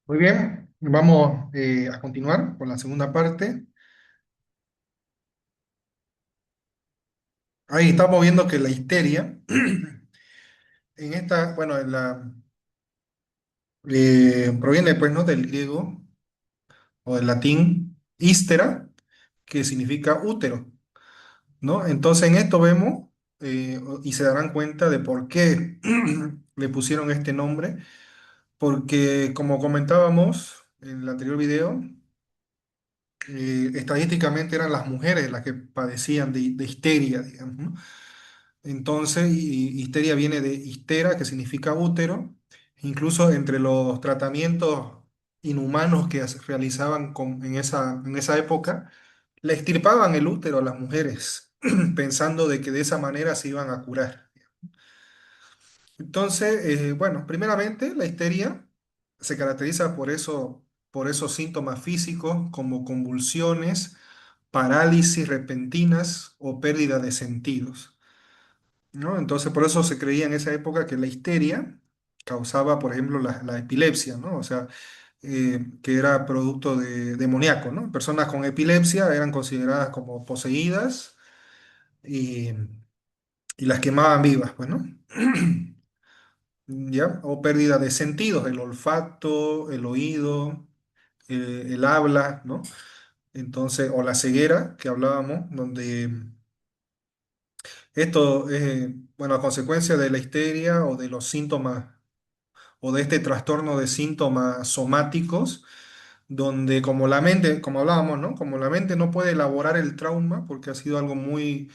Muy bien, vamos a continuar con la segunda parte. Ahí estamos viendo que la histeria, en esta, bueno, proviene pues, ¿no? del griego o del latín histera, que significa útero, ¿no? Entonces en esto vemos y se darán cuenta de por qué le pusieron este nombre, porque como comentábamos en el anterior video, estadísticamente eran las mujeres las que padecían de histeria, digamos, ¿no? Entonces, histeria viene de histera, que significa útero. Incluso entre los tratamientos inhumanos que se realizaban en esa época, le extirpaban el útero a las mujeres, pensando de que de esa manera se iban a curar. Entonces, bueno, primeramente, la histeria se caracteriza por esos síntomas físicos como convulsiones, parálisis repentinas o pérdida de sentidos, ¿no? Entonces, por eso se creía en esa época que la histeria causaba, por ejemplo, la epilepsia, ¿no? O sea, que era producto de demoníaco, ¿no? Personas con epilepsia eran consideradas como poseídas y, y las quemaban vivas, pues, ¿no? ¿Ya? O pérdida de sentidos, el olfato, el oído, el habla, ¿no? Entonces, o la ceguera que hablábamos, donde esto es, bueno, a consecuencia de la histeria o de los síntomas o de este trastorno de síntomas somáticos, donde como la mente, como hablábamos, ¿no? Como la mente no puede elaborar el trauma porque ha sido algo muy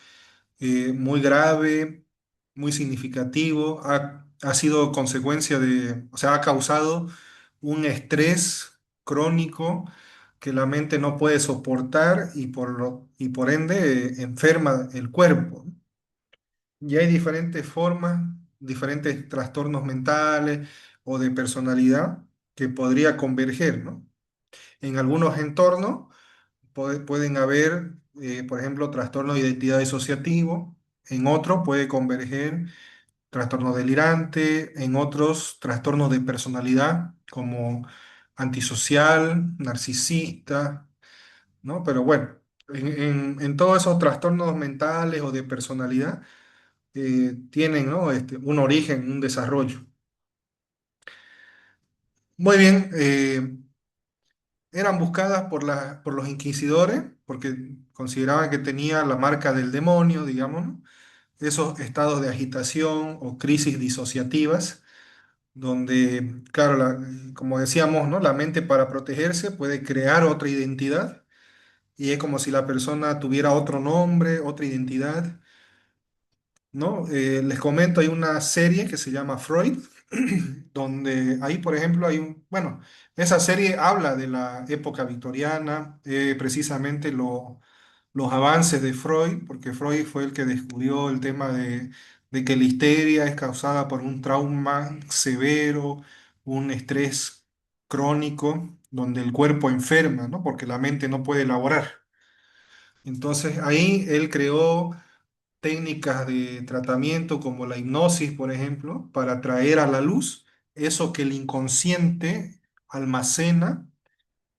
grave, muy significativo, ha sido consecuencia o sea, ha causado un estrés crónico que la mente no puede soportar y por ende enferma el cuerpo. Y hay diferentes formas, diferentes trastornos mentales o de personalidad que podría converger, ¿no? En algunos entornos pueden haber, por ejemplo, trastorno de identidad disociativo, en otros puede converger trastorno delirante, en otros trastornos de personalidad como antisocial, narcisista, ¿no? Pero bueno, en todos esos trastornos mentales o de personalidad, tienen, ¿no? Un origen, un desarrollo. Muy bien, eran buscadas por los inquisidores porque consideraban que tenía la marca del demonio, digamos, ¿no? Esos estados de agitación o crisis disociativas, donde, claro, como decíamos, ¿no? La mente para protegerse puede crear otra identidad y es como si la persona tuviera otro nombre, otra identidad, ¿no? Les comento, hay una serie que se llama Freud, donde ahí, por ejemplo, bueno, esa serie habla de la época victoriana, precisamente los avances de Freud, porque Freud fue el que descubrió el tema de que la histeria es causada por un trauma severo, un estrés crónico, donde el cuerpo enferma, ¿no? Porque la mente no puede elaborar. Entonces ahí él creó técnicas de tratamiento como la hipnosis, por ejemplo, para traer a la luz eso que el inconsciente almacena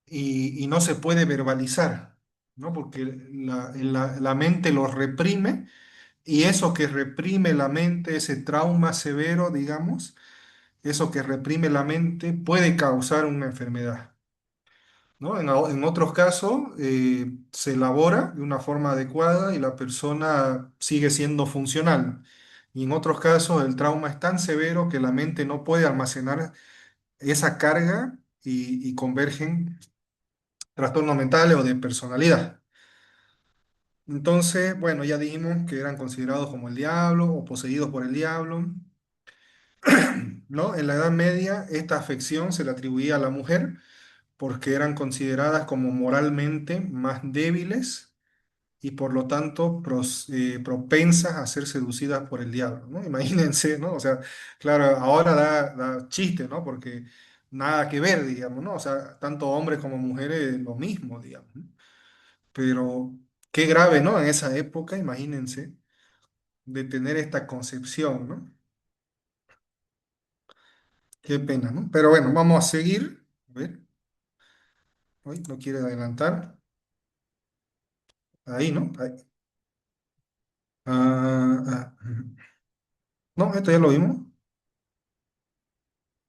y no se puede verbalizar, ¿no? Porque la mente lo reprime y eso que reprime la mente, ese trauma severo, digamos, eso que reprime la mente puede causar una enfermedad, ¿no? En otros casos, se elabora de una forma adecuada y la persona sigue siendo funcional. Y en otros casos, el trauma es tan severo que la mente no puede almacenar esa carga y convergen trastornos mentales o de personalidad. Entonces, bueno, ya dijimos que eran considerados como el diablo o poseídos por el diablo, ¿no? En la Edad Media, esta afección se le atribuía a la mujer porque eran consideradas como moralmente más débiles y por lo tanto propensas a ser seducidas por el diablo, ¿no? Imagínense, ¿no? O sea, claro, ahora da chiste, ¿no? Porque nada que ver, digamos, ¿no? O sea, tanto hombres como mujeres lo mismo, digamos, ¿no? Pero qué grave, ¿no? En esa época, imagínense, de tener esta concepción, ¿no? Qué pena, ¿no? Pero bueno, vamos a seguir. A ver, hoy no quiere adelantar. Ahí, ¿no? Ahí. Ujú. No, esto ya lo vimos.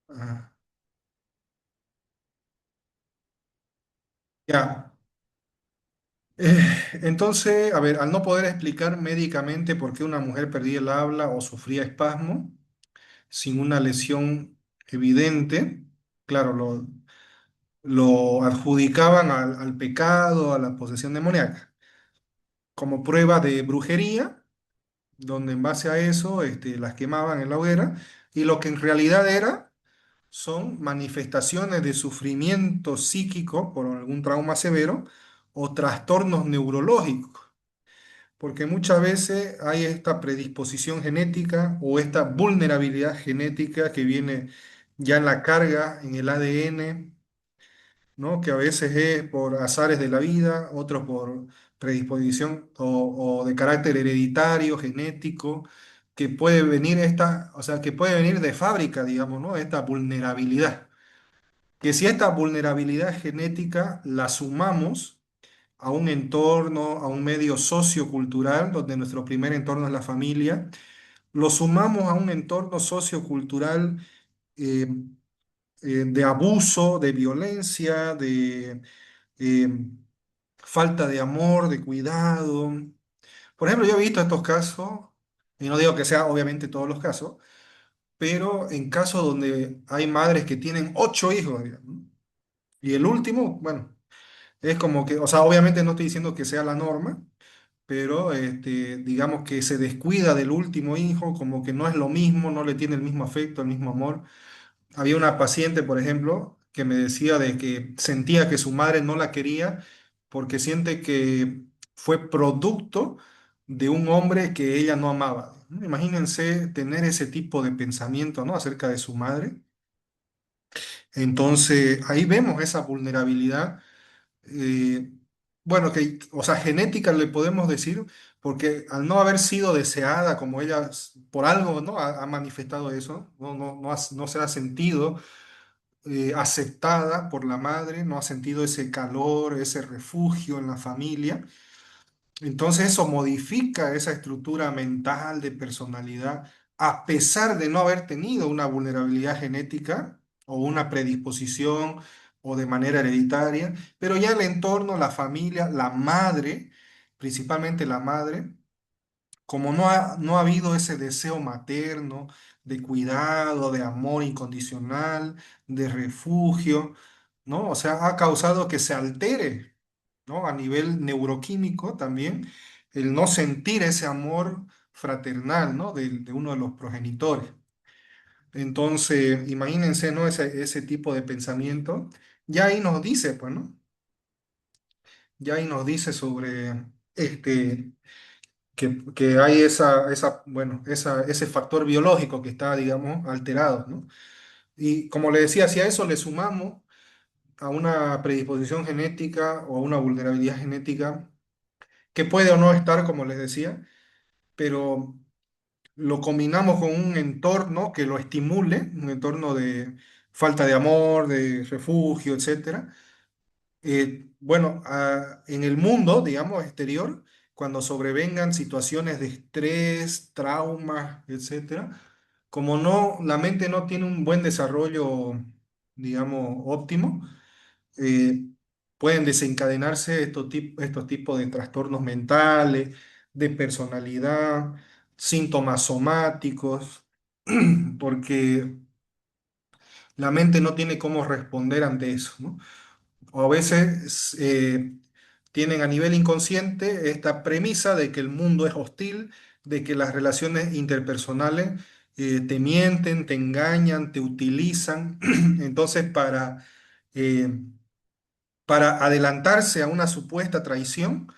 Ah, ya. Eh, entonces, a ver, al no poder explicar médicamente por qué una mujer perdía el habla o sufría espasmo sin una lesión evidente, claro, lo adjudicaban al pecado, a la posesión demoníaca, como prueba de brujería, donde en base a eso las quemaban en la hoguera, y lo que en realidad era son manifestaciones de sufrimiento psíquico por algún trauma severo o trastornos neurológicos, porque muchas veces hay esta predisposición genética o esta vulnerabilidad genética que viene ya en la carga, en el ADN, ¿no? Que a veces es por azares de la vida, otros por predisposición o de carácter hereditario, genético, que puede venir o sea, que puede venir de fábrica, digamos, ¿no? Esta vulnerabilidad. Que si esta vulnerabilidad genética la sumamos a un entorno, a un medio sociocultural, donde nuestro primer entorno es la familia, lo sumamos a un entorno sociocultural eh, de abuso, de violencia, de eh, falta de amor, de cuidado. Por ejemplo, yo he visto estos casos, y no digo que sea obviamente todos los casos, pero en casos donde hay madres que tienen 8 hijos, digamos, y el último, bueno, es como que, o sea, obviamente no estoy diciendo que sea la norma, pero digamos que se descuida del último hijo, como que no es lo mismo, no le tiene el mismo afecto, el mismo amor. Había una paciente, por ejemplo, que me decía de que sentía que su madre no la quería porque siente que fue producto de un hombre que ella no amaba. ¿No? Imagínense tener ese tipo de pensamiento, ¿no? Acerca de su madre. Entonces, ahí vemos esa vulnerabilidad eh, bueno, o sea, genética le podemos decir, porque al no haber sido deseada como ella, por algo, ¿no? Ha manifestado eso, no se ha sentido aceptada por la madre, no ha sentido ese calor, ese refugio en la familia. Entonces eso modifica esa estructura mental de personalidad, a pesar de no haber tenido una vulnerabilidad genética o una predisposición o de manera hereditaria, pero ya el entorno, la familia, la madre, principalmente la madre, como no ha habido ese deseo materno de cuidado, de amor incondicional, de refugio, ¿no? O sea, ha causado que se altere, ¿no? A nivel neuroquímico también, el no sentir ese amor fraternal, ¿no? De uno de los progenitores. Entonces, imagínense, ¿no? Ese tipo de pensamiento. Ya ahí nos dice, pues, ¿no? Ya ahí nos dice sobre este, que hay bueno, ese factor biológico que está, digamos, alterado, ¿no? Y como le decía, si a eso le sumamos a una predisposición genética o a una vulnerabilidad genética, que puede o no estar, como les decía, pero lo combinamos con un entorno que lo estimule, un entorno de falta de amor, de refugio, etcétera. Bueno, en el mundo, digamos, exterior, cuando sobrevengan situaciones de estrés, traumas, etcétera, como no, la mente no tiene un buen desarrollo, digamos, óptimo, eh, pueden desencadenarse estos tipos de trastornos mentales, de personalidad, síntomas somáticos, porque la mente no tiene cómo responder ante eso, ¿no? O a veces tienen a nivel inconsciente esta premisa de que el mundo es hostil, de que las relaciones interpersonales te mienten, te engañan, te utilizan. Entonces, eh, para adelantarse a una supuesta traición,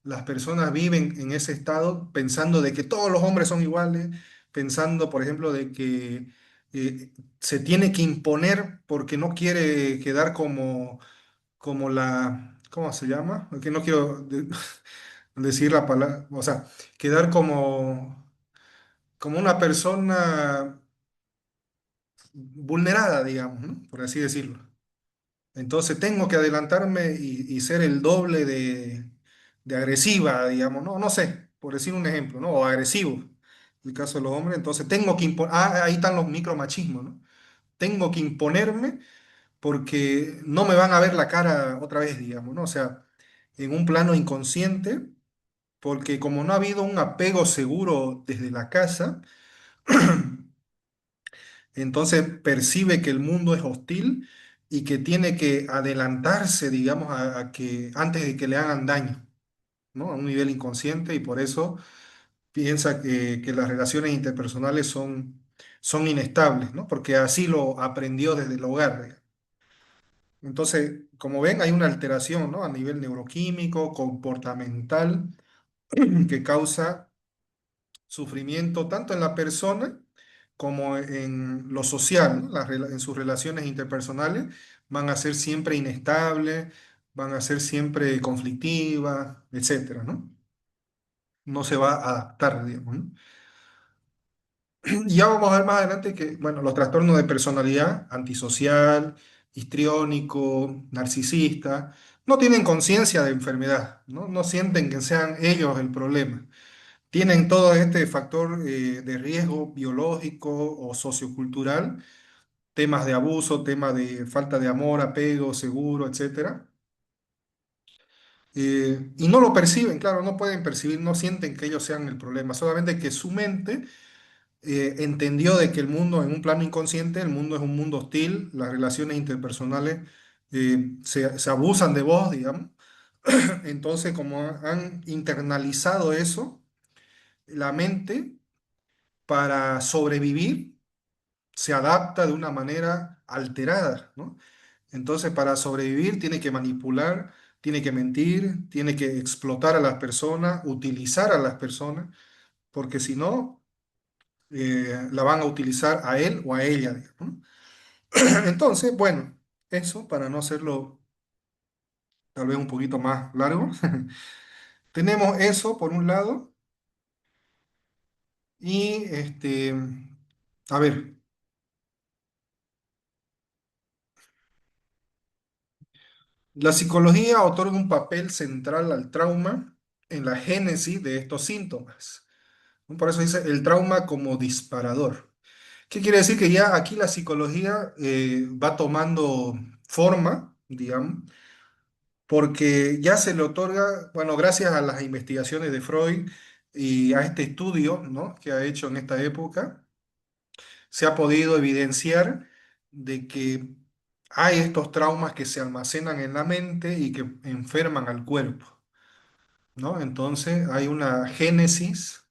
las personas viven en ese estado pensando de que todos los hombres son iguales, pensando, por ejemplo, de que se tiene que imponer porque no quiere quedar como ¿cómo se llama? Que no quiero decir la palabra, o sea, quedar como una persona vulnerada, digamos, ¿no? Por así decirlo. Entonces tengo que adelantarme y ser el doble de agresiva, digamos, ¿no? No sé, por decir un ejemplo, ¿no? O agresivo, en el caso de los hombres. Entonces tengo que imponer, ahí están los micromachismos, ¿no? Tengo que imponerme porque no me van a ver la cara otra vez, digamos, ¿no? O sea, en un plano inconsciente, porque como no ha habido un apego seguro desde la casa, entonces percibe que el mundo es hostil y que tiene que adelantarse, digamos, a que antes de que le hagan daño, ¿no? A un nivel inconsciente y por eso piensa que las relaciones interpersonales son inestables, ¿no? Porque así lo aprendió desde el hogar, digamos. Entonces, como ven, hay una alteración, ¿no? A nivel neuroquímico, comportamental, que causa sufrimiento tanto en la persona como en lo social, ¿no? En sus relaciones interpersonales van a ser siempre inestables, van a ser siempre conflictivas, etcétera, ¿no? No se va a adaptar, digamos, ¿no? Y ya vamos a ver más adelante que, bueno, los trastornos de personalidad, antisocial, histriónico, narcisista, no tienen conciencia de enfermedad, ¿no? No sienten que sean ellos el problema. Tienen todo este factor de riesgo biológico o sociocultural, temas de abuso, temas de falta de amor, apego, seguro, etcétera. Y no lo perciben, claro, no pueden percibir, no sienten que ellos sean el problema, solamente que su mente entendió de que el mundo, en un plano inconsciente, el mundo es un mundo hostil, las relaciones interpersonales se abusan de vos, digamos. Entonces, como han internalizado eso, la mente, para sobrevivir, se adapta de una manera alterada, ¿no? Entonces, para sobrevivir, tiene que manipular, tiene que mentir, tiene que explotar a las personas, utilizar a las personas, porque si no, la van a utilizar a él o a ella, digamos, ¿no? Entonces, bueno, eso para no hacerlo tal vez un poquito más largo. Tenemos eso por un lado y a ver, la psicología otorga un papel central al trauma en la génesis de estos síntomas, ¿no? Por eso dice el trauma como disparador. ¿Qué quiere decir? Que ya aquí la psicología va tomando forma, digamos, porque ya se le otorga, bueno, gracias a las investigaciones de Freud y a este estudio, ¿no? Que ha hecho en esta época, se ha podido evidenciar de que hay estos traumas que se almacenan en la mente y que enferman al cuerpo, ¿no? Entonces hay una génesis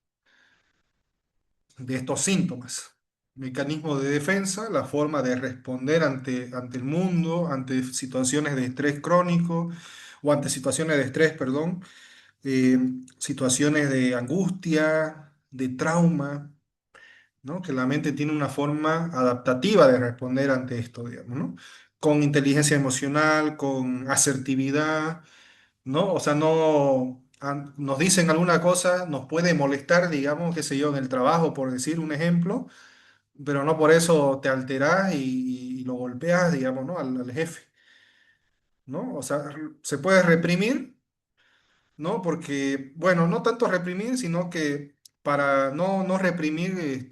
de estos síntomas. Mecanismo de defensa, la forma de responder ante el mundo, ante situaciones de estrés crónico o ante situaciones de estrés, perdón, eh, situaciones de angustia, de trauma, ¿no? Que la mente tiene una forma adaptativa de responder ante esto, digamos, ¿no? Con inteligencia emocional, con asertividad, ¿no? O sea, no nos dicen alguna cosa, nos puede molestar, digamos, qué sé yo, en el trabajo, por decir un ejemplo, pero no por eso te alterás y lo golpeas, digamos, ¿no? Al jefe, ¿no? O sea, se puede reprimir, ¿no? Porque, bueno, no tanto reprimir, sino que para no reprimir,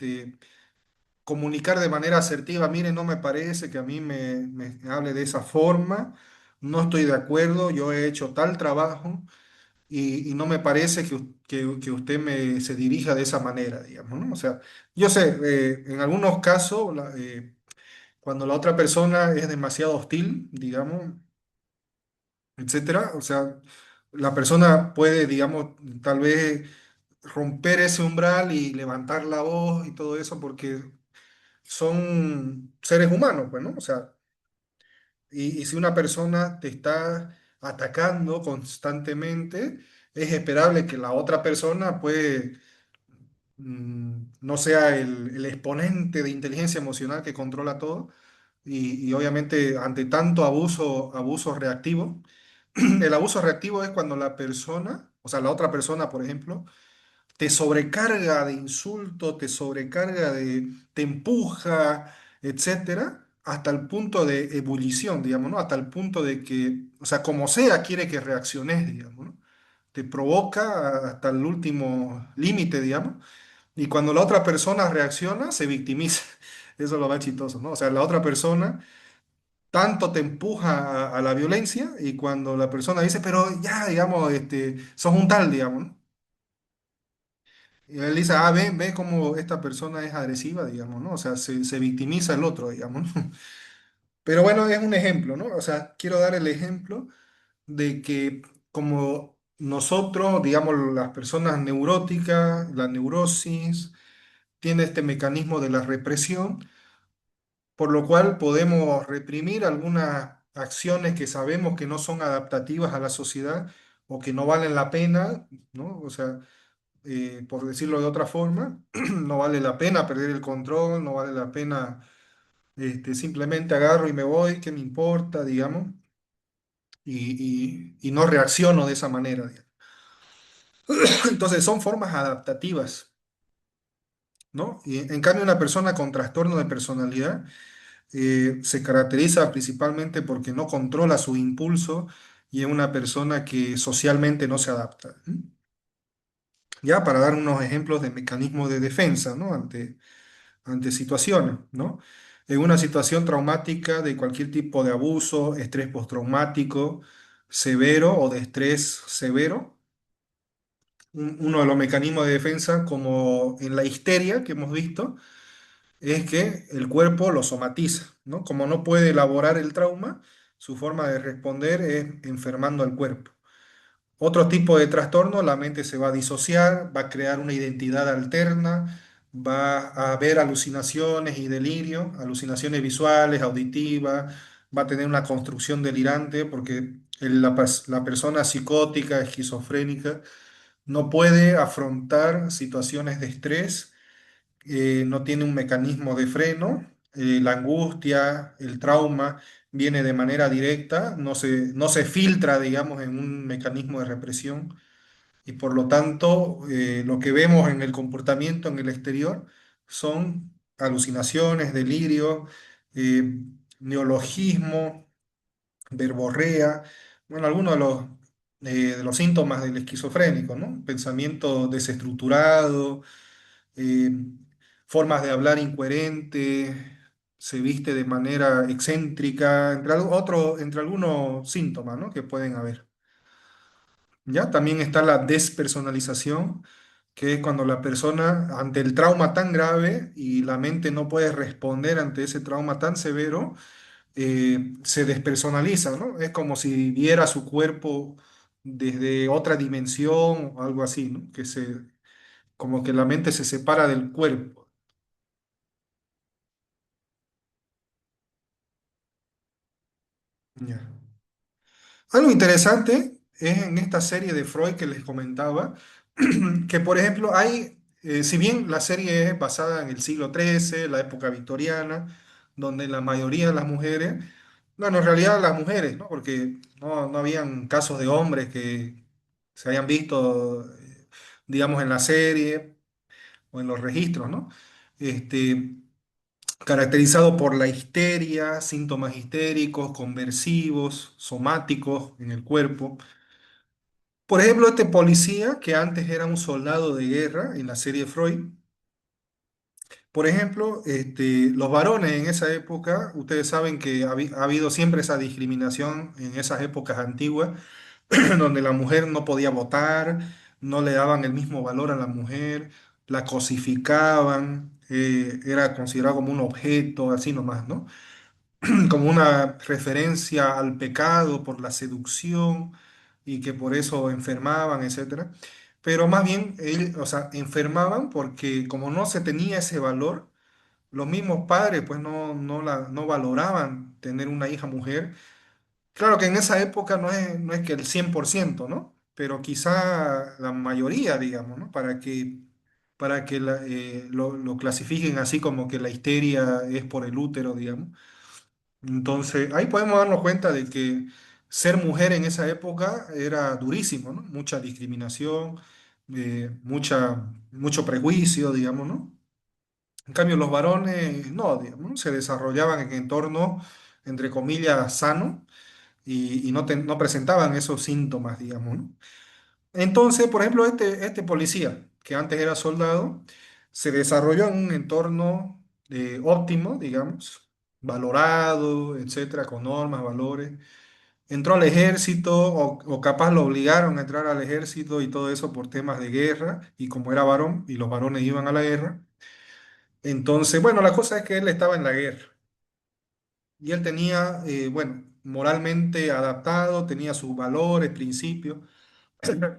comunicar de manera asertiva, mire, no me parece que a mí me hable de esa forma, no estoy de acuerdo, yo he hecho tal trabajo y no me parece que usted se dirija de esa manera, digamos, ¿no? O sea, yo sé, en algunos casos, cuando la otra persona es demasiado hostil, digamos, etcétera, o sea, la persona puede, digamos, tal vez romper ese umbral y levantar la voz y todo eso porque son seres humanos, pues, ¿no? O sea, y si una persona te está atacando constantemente, es esperable que la otra persona, pues, no sea el exponente de inteligencia emocional que controla todo. Y obviamente ante tanto abuso reactivo, el abuso reactivo es cuando la persona, o sea, la otra persona, por ejemplo, te sobrecarga de insulto, te sobrecarga te empuja, etcétera, hasta el punto de ebullición, digamos, ¿no? Hasta el punto de que, o sea, como sea, quiere que reacciones, digamos, ¿no? Te provoca hasta el último límite, digamos, y cuando la otra persona reacciona, se victimiza. Eso es lo más chistoso, ¿no? O sea, la otra persona tanto te empuja a la violencia y cuando la persona dice, pero ya, digamos, sos un tal, digamos, ¿no? Y él dice, ah, ve cómo esta persona es agresiva, digamos, ¿no? O sea, se victimiza el otro, digamos, ¿no? Pero bueno, es un ejemplo, ¿no? O sea, quiero dar el ejemplo de que como nosotros, digamos, las personas neuróticas, la neurosis, tiene este mecanismo de la represión, por lo cual podemos reprimir algunas acciones que sabemos que no son adaptativas a la sociedad o que no valen la pena, ¿no? O sea, por decirlo de otra forma, no vale la pena perder el control, no vale la pena simplemente agarro y me voy, ¿qué me importa, digamos? Y no reacciono de esa manera, digamos. Entonces son formas adaptativas, ¿no? Y en cambio una persona con trastorno de personalidad se caracteriza principalmente porque no controla su impulso y es una persona que socialmente no se adapta. Ya para dar unos ejemplos de mecanismos de defensa, ¿no? Ante situaciones, ¿no? En una situación traumática de cualquier tipo de abuso, estrés postraumático severo o de estrés severo, uno de los mecanismos de defensa, como en la histeria que hemos visto, es que el cuerpo lo somatiza, ¿no? Como no puede elaborar el trauma, su forma de responder es enfermando al cuerpo. Otro tipo de trastorno, la mente se va a disociar, va a crear una identidad alterna, va a haber alucinaciones y delirio, alucinaciones visuales, auditivas, va a tener una construcción delirante porque la persona psicótica, esquizofrénica, no puede afrontar situaciones de estrés, no tiene un mecanismo de freno, la angustia, el trauma viene de manera directa, no se filtra, digamos, en un mecanismo de represión y por lo tanto lo que vemos en el comportamiento en el exterior son alucinaciones, delirio, eh, neologismo, verborrea, bueno, algunos de los síntomas del esquizofrénico, ¿no? Pensamiento desestructurado, eh, formas de hablar incoherentes, se viste de manera excéntrica, entre algunos síntomas, ¿no? que pueden haber. ¿Ya? También está la despersonalización, que es cuando la persona, ante el trauma tan grave y la mente no puede responder ante ese trauma tan severo, se despersonaliza, ¿no? Es como si viera su cuerpo desde otra dimensión o algo así, ¿no? Como que la mente se separa del cuerpo. Ya. Algo interesante es en esta serie de Freud que les comentaba, que por ejemplo si bien la serie es basada en el siglo XIII, la época victoriana, donde la mayoría de las mujeres, bueno, en realidad las mujeres, ¿no? Porque no habían casos de hombres que se hayan visto, digamos, en la serie o en los registros, ¿no? Este, caracterizado por la histeria, síntomas histéricos, conversivos, somáticos en el cuerpo. Por ejemplo, este policía que antes era un soldado de guerra en la serie Freud. Por ejemplo, los varones en esa época, ustedes saben que ha habido siempre esa discriminación en esas épocas antiguas, donde la mujer no podía votar, no le daban el mismo valor a la mujer, la cosificaban, era considerado como un objeto, así nomás, ¿no? Como una referencia al pecado por la seducción y que por eso enfermaban, etcétera. Pero más bien, o sea, enfermaban porque como no se tenía ese valor, los mismos padres pues no valoraban tener una hija mujer. Claro que en esa época no es que el 100%, ¿no? Pero quizá la mayoría, digamos, ¿no? Para que lo clasifiquen así como que la histeria es por el útero, digamos. Entonces, ahí podemos darnos cuenta de que ser mujer en esa época era durísimo, ¿no? Mucha discriminación, mucho prejuicio, digamos, ¿no? En cambio, los varones no, digamos, ¿no? Se desarrollaban en entornos, entre comillas, sanos y no presentaban esos síntomas, digamos, ¿no? Entonces, por ejemplo, este policía, que antes era soldado, se desarrolló en un entorno óptimo, digamos, valorado, etcétera, con normas, valores. Entró al ejército o capaz lo obligaron a entrar al ejército y todo eso por temas de guerra, y como era varón y los varones iban a la guerra. Entonces, bueno, la cosa es que él estaba en la guerra y él tenía, bueno, moralmente adaptado, tenía sus valores, principios.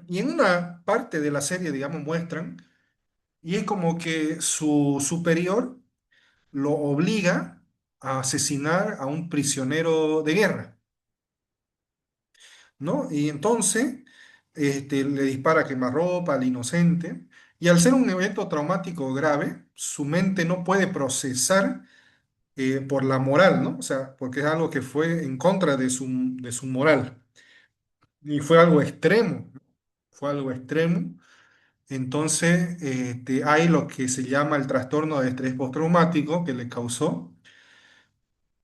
Y en una parte de la serie, digamos, muestran, y es como que su superior lo obliga a asesinar a un prisionero de guerra, ¿no? Y entonces le dispara a quemarropa al inocente, y al ser un evento traumático grave, su mente no puede procesar por la moral, ¿no? O sea, porque es algo que fue en contra de su moral, y fue algo extremo, fue algo extremo. Entonces, hay lo que se llama el trastorno de estrés postraumático que le causó,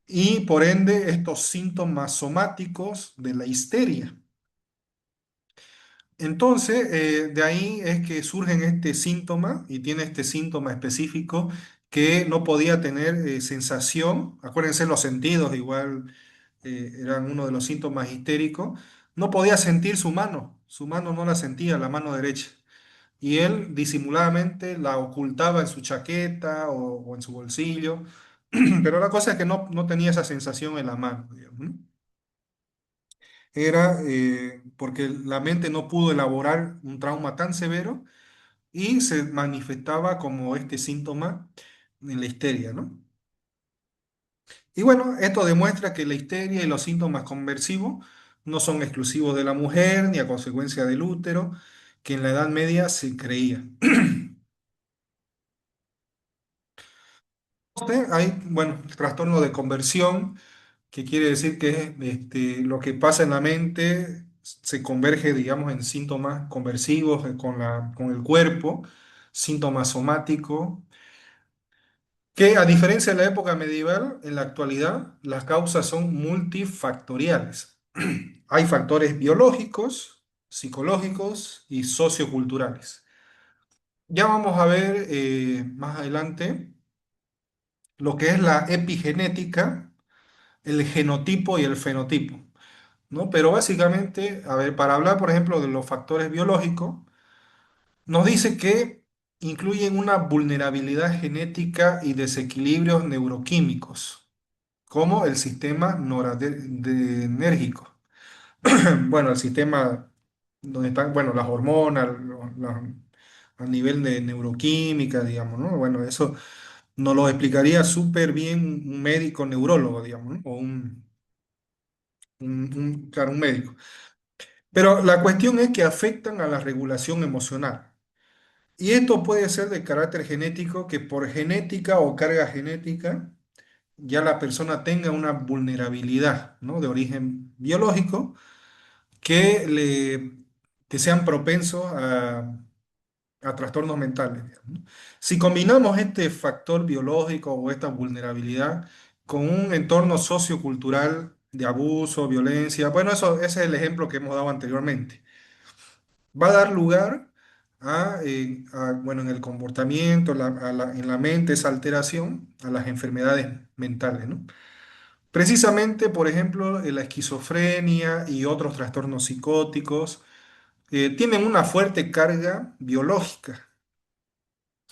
y por ende estos síntomas somáticos de la histeria. Entonces, de ahí es que surgen este síntoma, y tiene este síntoma específico que no podía tener sensación. Acuérdense, los sentidos igual eran uno de los síntomas histéricos. No podía sentir su mano no la sentía, la mano derecha. Y él disimuladamente la ocultaba en su chaqueta o en su bolsillo, pero la cosa es que no tenía esa sensación en la mano, digamos, ¿no? Era porque la mente no pudo elaborar un trauma tan severo y se manifestaba como este síntoma en la histeria, ¿no? Y bueno, esto demuestra que la histeria y los síntomas conversivos no son exclusivos de la mujer ni a consecuencia del útero, que en la Edad Media se creía. Hay, bueno, trastorno de conversión, que quiere decir que lo que pasa en la mente se converge, digamos, en síntomas conversivos con el cuerpo, síntomas somáticos, que a diferencia de la época medieval, en la actualidad las causas son multifactoriales. Hay factores biológicos, psicológicos y socioculturales. Ya vamos a ver más adelante lo que es la epigenética, el genotipo y el fenotipo, ¿no? Pero básicamente, a ver, para hablar, por ejemplo, de los factores biológicos, nos dice que incluyen una vulnerabilidad genética y desequilibrios neuroquímicos, como el sistema noradrenérgico. Bueno, el sistema donde están, bueno, las hormonas, a nivel de neuroquímica, digamos, ¿no? Bueno, eso nos lo explicaría súper bien un médico neurólogo, digamos, ¿no? O claro, un médico. Pero la cuestión es que afectan a la regulación emocional. Y esto puede ser de carácter genético, que por genética o carga genética ya la persona tenga una vulnerabilidad, ¿no? De origen biológico que sean propensos a trastornos mentales, digamos, ¿no? Si combinamos este factor biológico o esta vulnerabilidad con un entorno sociocultural de abuso, violencia, bueno, ese es el ejemplo que hemos dado anteriormente, va a dar lugar bueno, en el comportamiento, en la mente, esa alteración a las enfermedades mentales, ¿no? Precisamente, por ejemplo, la esquizofrenia y otros trastornos psicóticos tienen una fuerte carga biológica.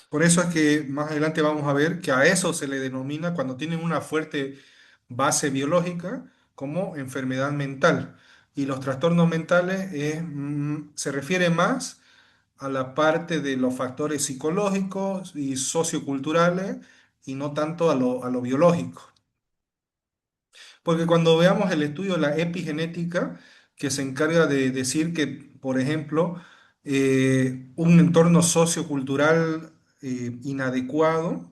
Por eso es que más adelante vamos a ver que a eso se le denomina, cuando tienen una fuerte base biológica, como enfermedad mental. Y los trastornos mentales se refiere más a la parte de los factores psicológicos y socioculturales, y no tanto a lo biológico. Porque cuando veamos el estudio de la epigenética, que se encarga de decir que, por ejemplo, un entorno sociocultural inadecuado,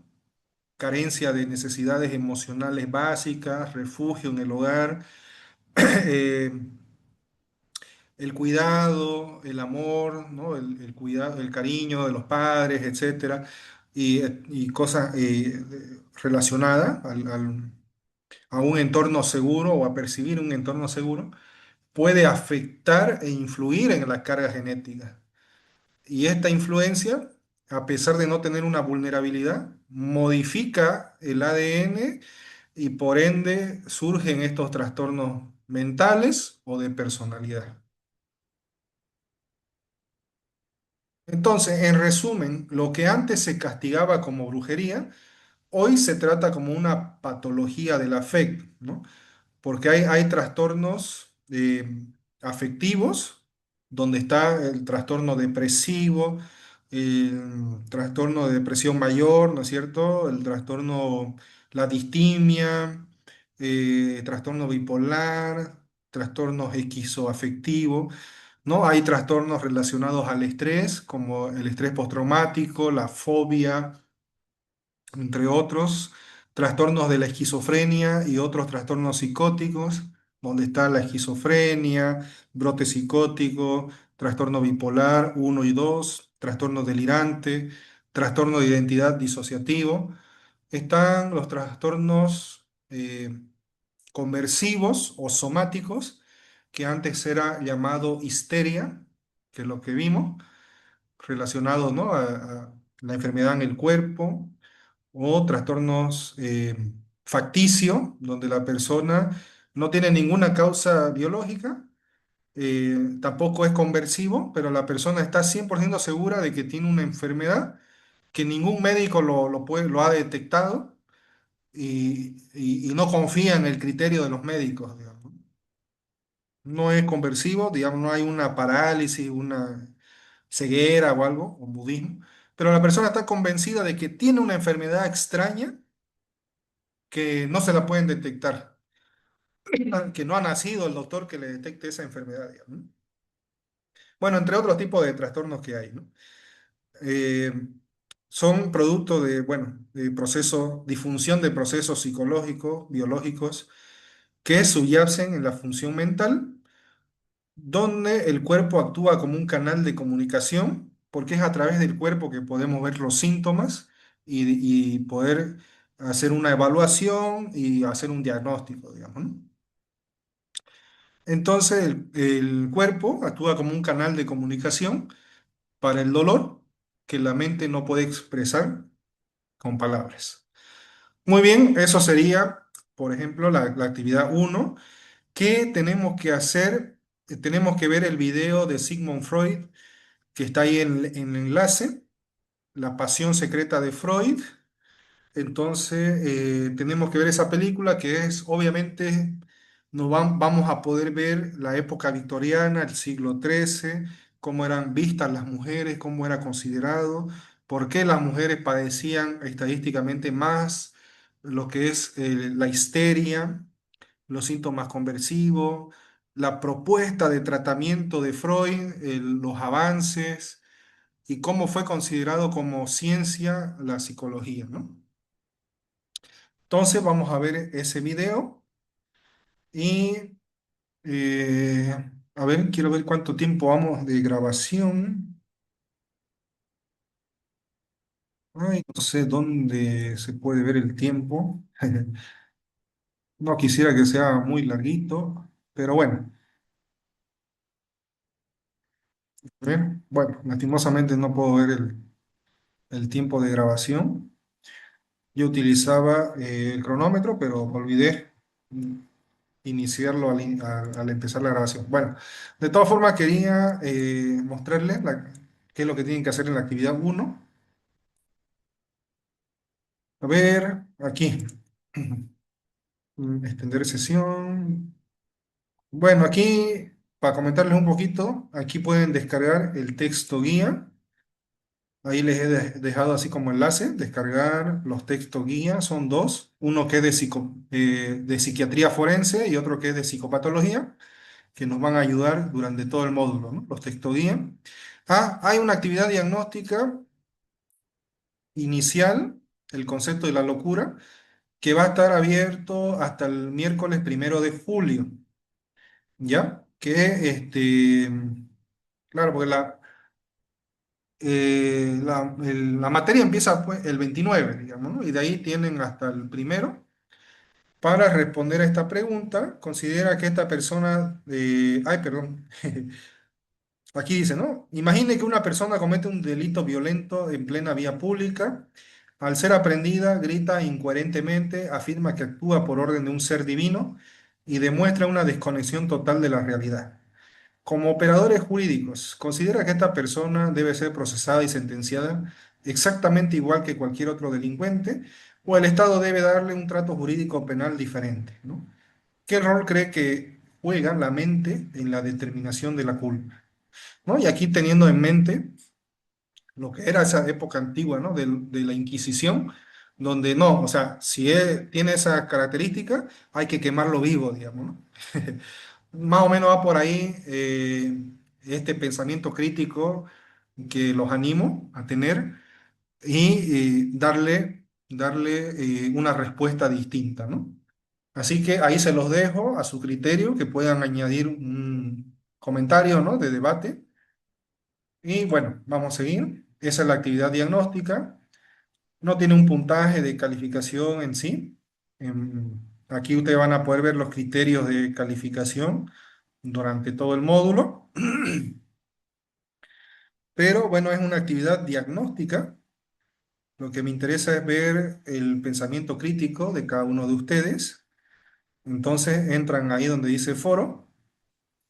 carencia de necesidades emocionales básicas, refugio en el hogar, eh, el cuidado, el amor, ¿no? El cuidado, el cariño de los padres, etcétera, y cosas relacionadas a un entorno seguro o a percibir un entorno seguro, puede afectar e influir en la carga genética. Y esta influencia, a pesar de no tener una vulnerabilidad, modifica el ADN y por ende surgen estos trastornos mentales o de personalidad. Entonces, en resumen, lo que antes se castigaba como brujería, hoy se trata como una patología del afecto, ¿no? Porque hay trastornos afectivos, donde está el trastorno depresivo, el trastorno de depresión mayor, ¿no es cierto? El trastorno, la distimia, trastorno bipolar, trastornos esquizoafectivos, ¿no? Hay trastornos relacionados al estrés, como el estrés postraumático, la fobia, entre otros, trastornos de la esquizofrenia y otros trastornos psicóticos, donde está la esquizofrenia, brote psicótico, trastorno bipolar uno y 2, trastorno delirante, trastorno de identidad disociativo. Están los trastornos conversivos o somáticos, que antes era llamado histeria, que es lo que vimos, relacionado, ¿no? a la enfermedad en el cuerpo o trastornos facticio, donde la persona no tiene ninguna causa biológica, tampoco es conversivo, pero la persona está 100% segura de que tiene una enfermedad que ningún médico lo ha detectado y no confía en el criterio de los médicos, digamos. No es conversivo, digamos, no hay una parálisis, una ceguera o algo, o budismo, pero la persona está convencida de que tiene una enfermedad extraña que no se la pueden detectar, que no ha nacido el doctor que le detecte esa enfermedad, digamos, ¿no? Bueno, entre otros tipos de trastornos que hay, ¿no? Eh, Son producto de, bueno, de proceso, disfunción de procesos psicológicos, biológicos, que subyacen en la función mental, donde el cuerpo actúa como un canal de comunicación, porque es a través del cuerpo que podemos ver los síntomas y poder hacer una evaluación y hacer un diagnóstico, digamos, ¿no? Entonces el cuerpo actúa como un canal de comunicación para el dolor que la mente no puede expresar con palabras. Muy bien, eso sería, por ejemplo, la actividad uno. ¿Qué tenemos que hacer? Tenemos que ver el video de Sigmund Freud, que está ahí en el enlace, La pasión secreta de Freud. Entonces, tenemos que ver esa película que es, obviamente, vamos a poder ver la época victoriana, el siglo XIII, cómo eran vistas las mujeres, cómo era considerado, por qué las mujeres padecían estadísticamente más lo que es la histeria, los síntomas conversivos, la propuesta de tratamiento de Freud, los avances y cómo fue considerado como ciencia la psicología, ¿no? Entonces vamos a ver ese video y a ver, quiero ver cuánto tiempo vamos de grabación. Ay, no sé dónde se puede ver el tiempo. No quisiera que sea muy larguito, pero bueno, a ver, bueno, lastimosamente no puedo ver el tiempo de grabación. Yo utilizaba el cronómetro, pero olvidé iniciarlo al empezar la grabación. Bueno, de todas formas quería mostrarles qué es lo que tienen que hacer en la actividad uno. A ver, aquí. Extender sesión. Bueno, aquí, para comentarles un poquito, aquí pueden descargar el texto guía. Ahí les he dejado así como enlace, descargar los textos guía, son dos, uno que es de psiquiatría forense y otro que es de psicopatología, que nos van a ayudar durante todo el módulo, ¿no? Los textos guía. Ah, hay una actividad diagnóstica inicial, el concepto de la locura, que va a estar abierto hasta el miércoles 1 de julio, ¿ya? Que, claro, porque la materia empieza pues, el 29, digamos, ¿no? Y de ahí tienen hasta el primero. Para responder a esta pregunta, considera que esta persona, ay, perdón, aquí dice, ¿no? Imagine que una persona comete un delito violento en plena vía pública. Al ser aprendida, grita incoherentemente, afirma que actúa por orden de un ser divino y demuestra una desconexión total de la realidad. Como operadores jurídicos, ¿considera que esta persona debe ser procesada y sentenciada exactamente igual que cualquier otro delincuente? ¿O el Estado debe darle un trato jurídico penal diferente, ¿no? ¿Qué rol cree que juega la mente en la determinación de la culpa? ¿No? Y aquí teniendo en mente lo que era esa época antigua, ¿no? De la Inquisición, donde no, o sea, si tiene esa característica, hay que quemarlo vivo, digamos, ¿no? Más o menos va por ahí este pensamiento crítico que los animo a tener y darle una respuesta distinta, ¿no? Así que ahí se los dejo a su criterio, que puedan añadir un comentario, ¿no? De debate. Y bueno, vamos a seguir. Esa es la actividad diagnóstica. No tiene un puntaje de calificación en sí. Aquí ustedes van a poder ver los criterios de calificación durante todo el módulo. Pero bueno, es una actividad diagnóstica. Lo que me interesa es ver el pensamiento crítico de cada uno de ustedes. Entonces entran ahí donde dice foro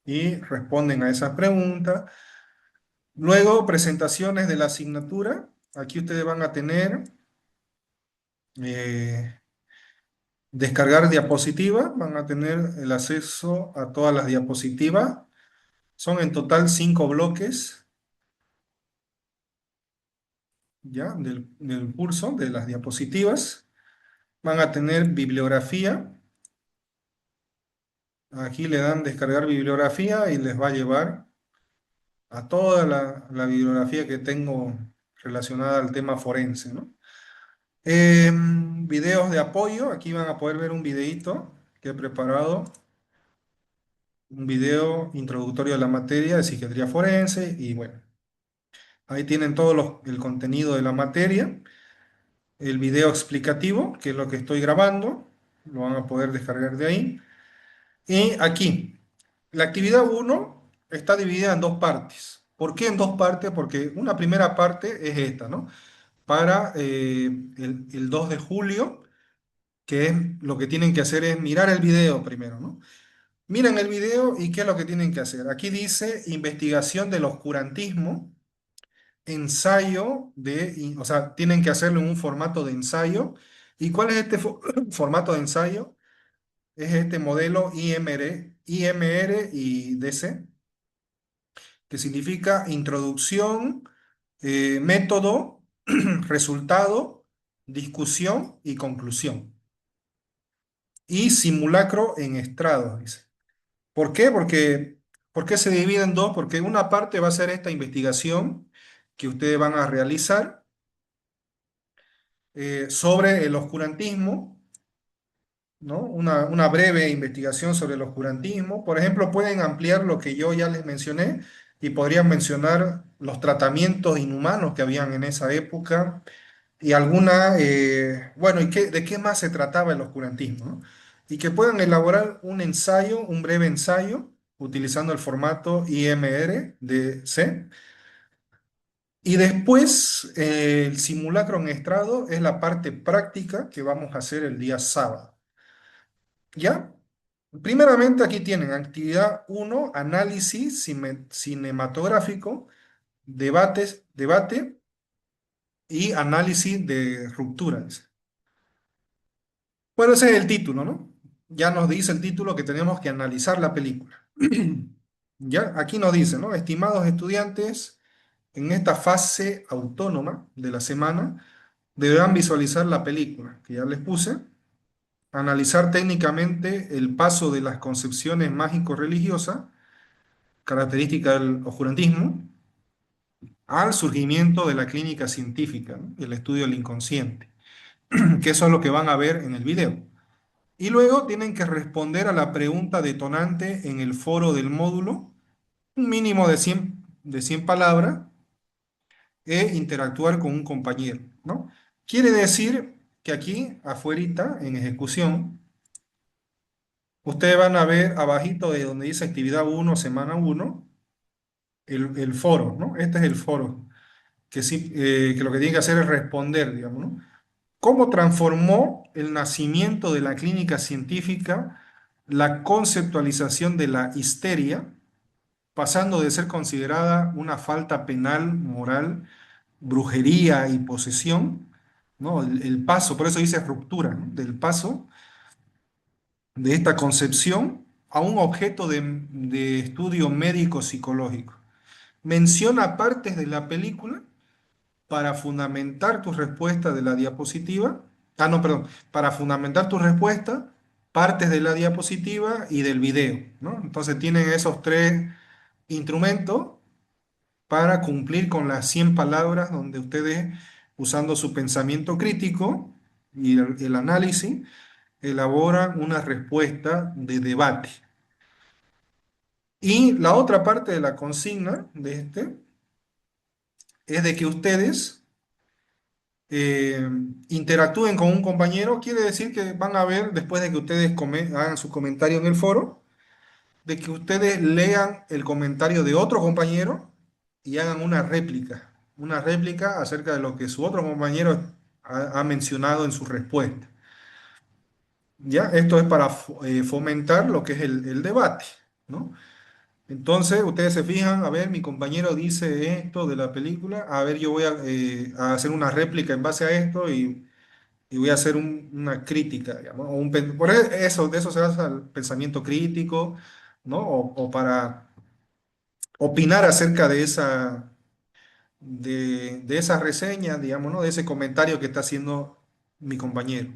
y responden a esas preguntas. Luego, presentaciones de la asignatura. Aquí ustedes van a tener eh, descargar diapositivas, van a tener el acceso a todas las diapositivas. Son en total 5 bloques, ¿ya? Del curso, de las diapositivas. Van a tener bibliografía. Aquí le dan descargar bibliografía y les va a llevar a toda la bibliografía que tengo relacionada al tema forense, ¿no? Videos de apoyo, aquí van a poder ver un videíto que he preparado, un video introductorio a la materia de psiquiatría forense y bueno, ahí tienen todo el contenido de la materia, el video explicativo, que es lo que estoy grabando, lo van a poder descargar de ahí. Y aquí, la actividad uno está dividida en 2 partes. ¿Por qué en 2 partes? Porque una primera parte es esta, ¿no? Para el 2 de julio, que es lo que tienen que hacer es mirar el video primero, ¿no? Miren el video y qué es lo que tienen que hacer. Aquí dice investigación del oscurantismo, ensayo o sea, tienen que hacerlo en un formato de ensayo. ¿Y cuál es este formato de ensayo? Es este modelo IMR y DC, que significa introducción, método, resultado, discusión y conclusión. Y simulacro en estrados, dice. ¿Por qué? ¿Por qué se divide en dos? Porque una parte va a ser esta investigación que ustedes van a realizar sobre el oscurantismo, ¿no? Una breve investigación sobre el oscurantismo. Por ejemplo, pueden ampliar lo que yo ya les mencioné y podrían mencionar los tratamientos inhumanos que habían en esa época y bueno, de qué más se trataba el oscurantismo, ¿no? Y que puedan elaborar un ensayo, un breve ensayo, utilizando el formato IMR de C. Y después, el simulacro en estrado es la parte práctica que vamos a hacer el día sábado. ¿Ya? Primeramente aquí tienen actividad uno, análisis cinematográfico, debate y análisis de rupturas. Bueno, ese es el título, ¿no? Ya nos dice el título que tenemos que analizar la película. Ya, aquí nos dice, ¿no? Estimados estudiantes, en esta fase autónoma de la semana, deberán visualizar la película, que ya les puse, analizar técnicamente el paso de las concepciones mágico-religiosas, característica del oscurantismo, al surgimiento de la clínica científica, ¿no? El estudio del inconsciente, que eso es lo que van a ver en el video. Y luego tienen que responder a la pregunta detonante en el foro del módulo, un mínimo de 100 palabras, e interactuar con un compañero, ¿no? Quiere decir que aquí, afuerita, en ejecución, ustedes van a ver abajito de donde dice actividad uno semana uno el foro, ¿no? Este es el foro, que, sí, que lo que tiene que hacer es responder, digamos, ¿no? ¿Cómo transformó el nacimiento de la clínica científica la conceptualización de la histeria, pasando de ser considerada una falta penal, moral, brujería y posesión, ¿no? El paso, por eso dice ruptura, ¿no? Del paso de esta concepción a un objeto de estudio médico-psicológico? Menciona partes de la película para fundamentar tu respuesta de la diapositiva. Ah, no, perdón. Para fundamentar tu respuesta, partes de la diapositiva y del video, ¿no? Entonces tienen esos tres instrumentos para cumplir con las 100 palabras donde ustedes, usando su pensamiento crítico y el análisis, elaboran una respuesta de debate. Y la otra parte de la consigna de este es de que ustedes eh, interactúen con un compañero. Quiere decir que van a ver, después de que ustedes hagan su comentario en el foro, de que ustedes lean el comentario de otro compañero y hagan una réplica acerca de lo que su otro compañero ha mencionado en su respuesta. ¿Ya? Esto es para fomentar lo que es el debate, ¿no? Entonces, ustedes se fijan, a ver, mi compañero dice esto de la película, a ver, yo voy a hacer una réplica en base a esto y voy a hacer una crítica, digamos, por eso, de eso se basa el pensamiento crítico, ¿no? O para opinar acerca de esa reseña, digamos, ¿no? De ese comentario que está haciendo mi compañero.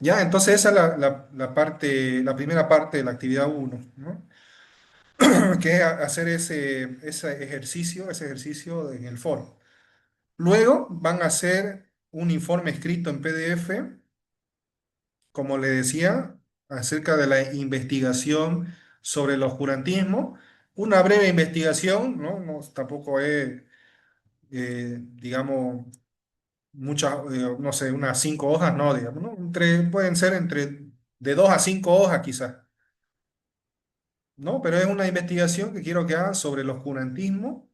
Ya, entonces esa es la parte, la primera parte de la actividad uno, ¿no? Que es hacer ese ejercicio en el foro. Luego van a hacer un informe escrito en PDF, como le decía, acerca de la investigación sobre el oscurantismo. Una breve investigación, ¿no? Tampoco es, digamos, muchas, no sé, unas 5 hojas, no, digamos, ¿no? Pueden ser entre de 2 a 5 hojas quizás, ¿no? Pero es una investigación que quiero que hagan sobre el oscurantismo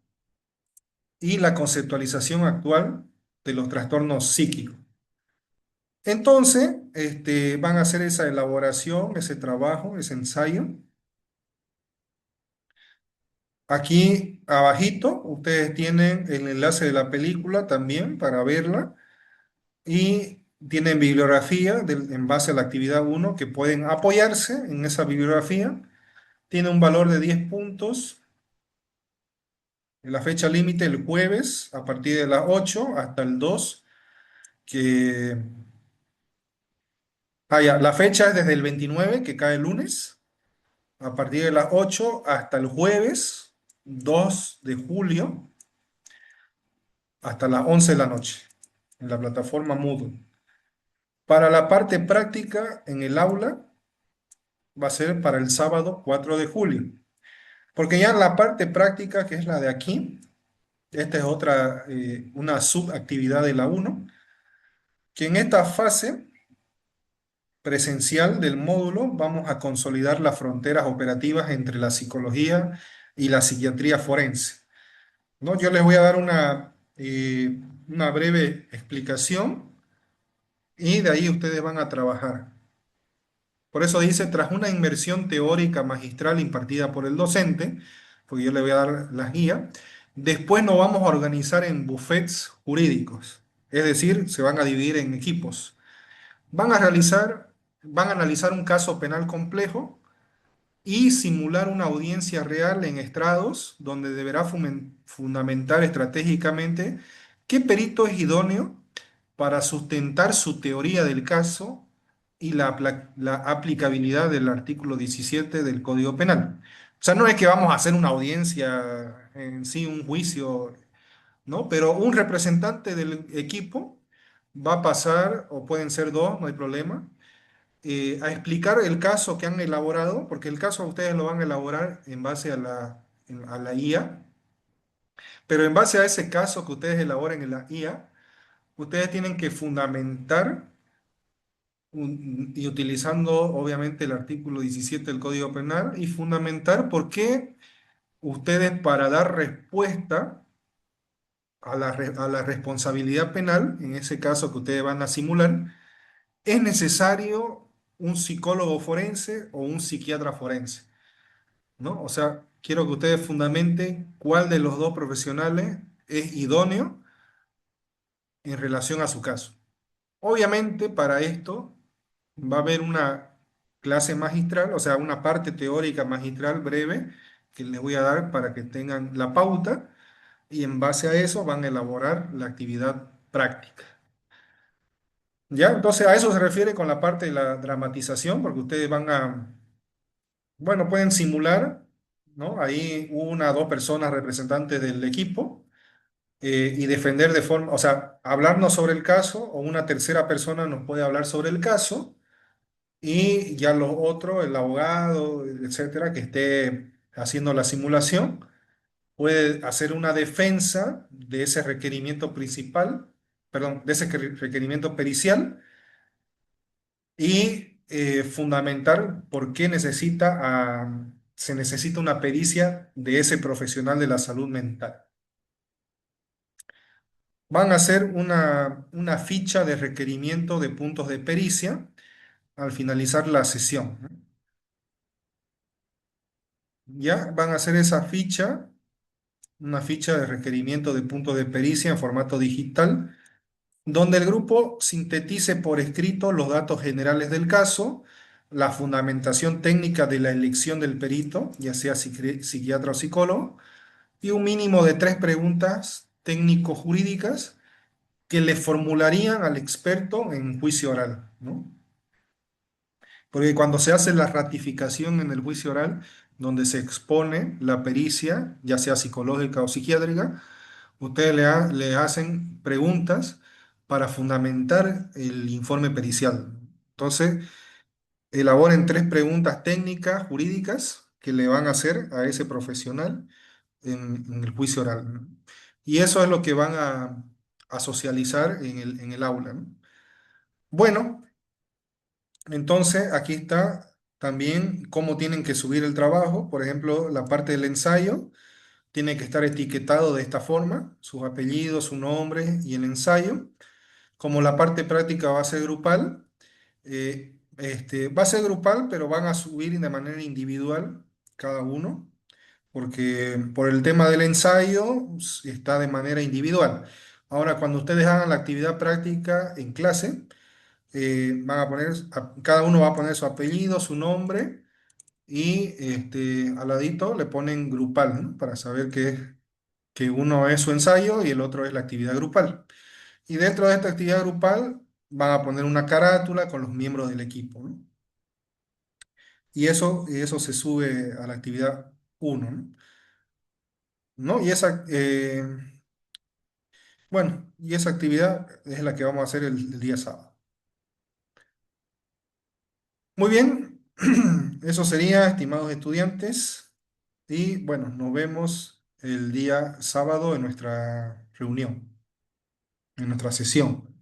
y la conceptualización actual de los trastornos psíquicos. Entonces, van a hacer esa elaboración, ese trabajo, ese ensayo. Aquí abajito ustedes tienen el enlace de la película también para verla y tienen bibliografía en base a la actividad uno que pueden apoyarse en esa bibliografía. Tiene un valor de 10 puntos. La fecha límite el jueves a partir de las 8 hasta el 2 que... Ah, ya, la fecha es desde el 29 que cae el lunes, a partir de las 8 hasta el jueves 2 de julio, hasta las 11 de la noche, en la plataforma Moodle. Para la parte práctica en el aula va a ser para el sábado 4 de julio, porque ya la parte práctica, que es la de aquí, esta es otra, una subactividad de la uno, que en esta fase presencial del módulo vamos a consolidar las fronteras operativas entre la psicología y la psiquiatría forense, ¿no? Yo les voy a dar una breve explicación y de ahí ustedes van a trabajar. Por eso dice, tras una inmersión teórica magistral impartida por el docente, porque yo le voy a dar las guías, después nos vamos a organizar en buffets jurídicos, es decir, se van a dividir en equipos. Van a realizar, van a analizar un caso penal complejo y simular una audiencia real en estrados donde deberá fundamentar estratégicamente qué perito es idóneo para sustentar su teoría del caso y la aplicabilidad del artículo 17 del Código Penal. O sea, no es que vamos a hacer una audiencia en sí, un juicio, ¿no? Pero un representante del equipo va a pasar, o pueden ser dos, no hay problema, a explicar el caso que han elaborado, porque el caso ustedes lo van a elaborar en base a la IA, Pero en base a ese caso que ustedes elaboren en la IA, ustedes tienen que fundamentar y utilizando obviamente el artículo 17 del Código Penal y fundamentar por qué ustedes para dar respuesta a la responsabilidad penal, en ese caso que ustedes van a simular, es necesario un psicólogo forense o un psiquiatra forense, ¿no? O sea, quiero que ustedes fundamenten cuál de los dos profesionales es idóneo en relación a su caso. Obviamente, para esto va a haber una clase magistral, o sea, una parte teórica magistral breve que les voy a dar para que tengan la pauta y en base a eso van a elaborar la actividad práctica. ¿Ya? Entonces, a eso se refiere con la parte de la dramatización, porque ustedes van a, bueno, pueden simular, ¿no? Ahí una o dos personas representantes del equipo y defender de forma, o sea, hablarnos sobre el caso o una tercera persona nos puede hablar sobre el caso y ya los otros, el abogado, etcétera, que esté haciendo la simulación, puede hacer una defensa de ese requerimiento principal, perdón, de ese requerimiento pericial y fundamentar por qué se necesita una pericia de ese profesional de la salud mental. Van a hacer una ficha de requerimiento de puntos de pericia al finalizar la sesión, ¿no? Ya van a hacer esa ficha, una ficha de requerimiento de puntos de pericia en formato digital, donde el grupo sintetice por escrito los datos generales del caso, la fundamentación técnica de la elección del perito, ya sea psiquiatra o psicólogo, y un mínimo de 3 preguntas técnico-jurídicas que le formularían al experto en juicio oral, ¿no? Porque cuando se hace la ratificación en el juicio oral, donde se expone la pericia, ya sea psicológica o psiquiátrica, ustedes le hacen preguntas para fundamentar el informe pericial. Entonces, elaboren 3 preguntas técnicas, jurídicas, que le van a hacer a ese profesional en el juicio oral, ¿no? Y eso es lo que van a socializar en el aula, ¿no? Bueno, entonces aquí está también cómo tienen que subir el trabajo. Por ejemplo, la parte del ensayo tiene que estar etiquetado de esta forma, sus apellidos, su nombre y el ensayo. Como la parte práctica va a ser grupal, va a ser grupal, pero van a subir de manera individual cada uno, porque por el tema del ensayo está de manera individual. Ahora, cuando ustedes hagan la actividad práctica en clase, van a poner, cada uno va a poner su apellido, su nombre y al ladito le ponen grupal, ¿no? Para saber que uno es su ensayo y el otro es la actividad grupal. Y dentro de esta actividad grupal van a poner una carátula con los miembros del equipo, ¿no? Y eso se sube a la actividad uno, ¿no? ¿No? Bueno, y esa actividad es la que vamos a hacer el día sábado. Muy bien, eso sería, estimados estudiantes, y bueno, nos vemos el día sábado en nuestra reunión, en nuestra sesión.